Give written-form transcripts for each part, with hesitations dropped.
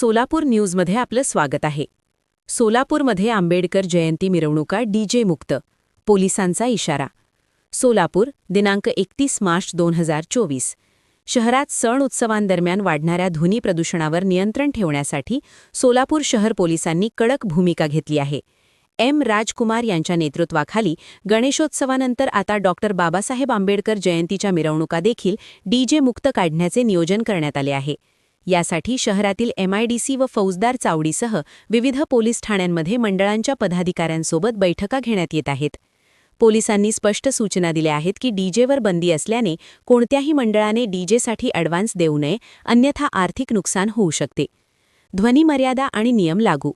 सोलापूर न्यूजमध्ये आपलं स्वागत आहे. सोलापूरमध्ये आंबेडकर जयंती मिरवणुका डीजे मुक्त, पोलिसांचा इशारा. सोलापूर, दिनांक 31 मार्च 2024. शहरात सण उत्सवांदरम्यान वाढणाऱ्या ध्वनी प्रदूषणावर नियंत्रण ठेवण्यासाठी सोलापूर शहर पोलिसांनी कडक भूमिका घेतली आहे. एम राजकुमार यांच्या नेतृत्वाखाली गणेशोत्सवानंतर आता डॉक्टर बाबासाहेब आंबेडकर जयंतीच्या मिरवणुका देखील डीजे मुक्त काढण्याचे नियोजन करण्यात आले आहे. यासाठी शहरातील MIDC व फौजदार चावडीसह विविध पोलीस ठाण्यांमध्ये मंडळांच्या पदाधिकाऱ्यांसोबत बैठका घेण्यात येत आहेत. पोलिसांनी स्पष्ट सूचना दिल्या आहेत की डीजेवर बंदी असल्याने कोणत्याही मंडळाने डीजेसाठी ॲडव्हान्स देऊ नये, अन्यथा आर्थिक नुकसान होऊ शकते. ध्वनी मर्यादा आणि नियम लागू.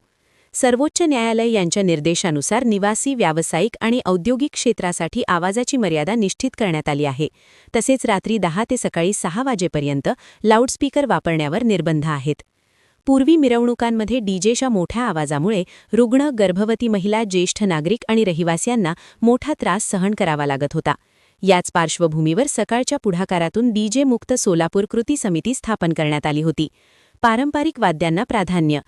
सर्वोच्च न्यायालय यांच्या निर्देशानुसार निवासी, व्यावसायिक आणि औद्योगिक क्षेत्रासाठी आवाजाची मर्यादा निश्चित करण्यात आली आहे. तसेच रात्री 10 ते सकाळी 6 वाजेपर्यंत लाऊडस्पीकर वापरण्यावर निर्बंध आहेत. पूर्वी मिरवणुकांमध्ये डीजेच्या मोठ्या आवाजामुळे रुग्ण, गर्भवती महिला, ज्येष्ठ नागरिक आणि रहिवासियांना मोठा त्रास सहन करावा लागत होता. याच पार्श्वभूमीवर सकाळच्या पुढाकारातून डीजे मुक्त सोलापूर कृती समिती स्थापन करण्यात आली होती. पारंपरिक वाद्यांना प्राधान्य.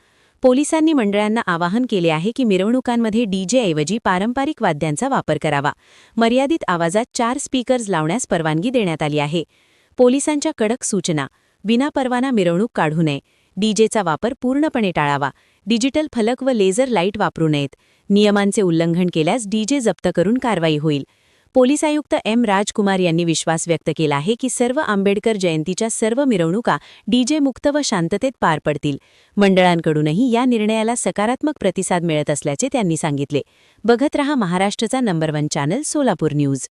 पोलिसांनी मंडळांना आवाहन केले आहे की मिरवणुकांमध्ये डीजेऐवजी पारंपरिक वाद्यांचा वापर करावा. मर्यादित आवाजात 4 स्पीकर्स लावण्यास परवानगी देण्यात आली आहे. पोलिसांच्या कडक सूचना. विनापरवाना मिरवणूक काढू नये. डीजेचा वापर पूर्णपणे टाळावा. डिजिटल फलक व लेझर लाईट वापरू नयेत. नियमांचे उल्लंघन केल्यास डीजे जप्त करून कारवाई होईल. पोलीस आयुक्त एम राजकुमार यांनी विश्वास व्यक्त केला आहे की सर्व आंबेडकर जयंतीच्या सर्व मिरवणुका डीजे मुक्त व शांततेत पार पडतील. मंडळांकडूनही या निर्णयाला सकारात्मक प्रतिसाद मिळत असल्याचे त्यांनी सांगितले. बघत रहा महाराष्ट्राचा नंबर 1 चॅनल सोलापूर न्यूज.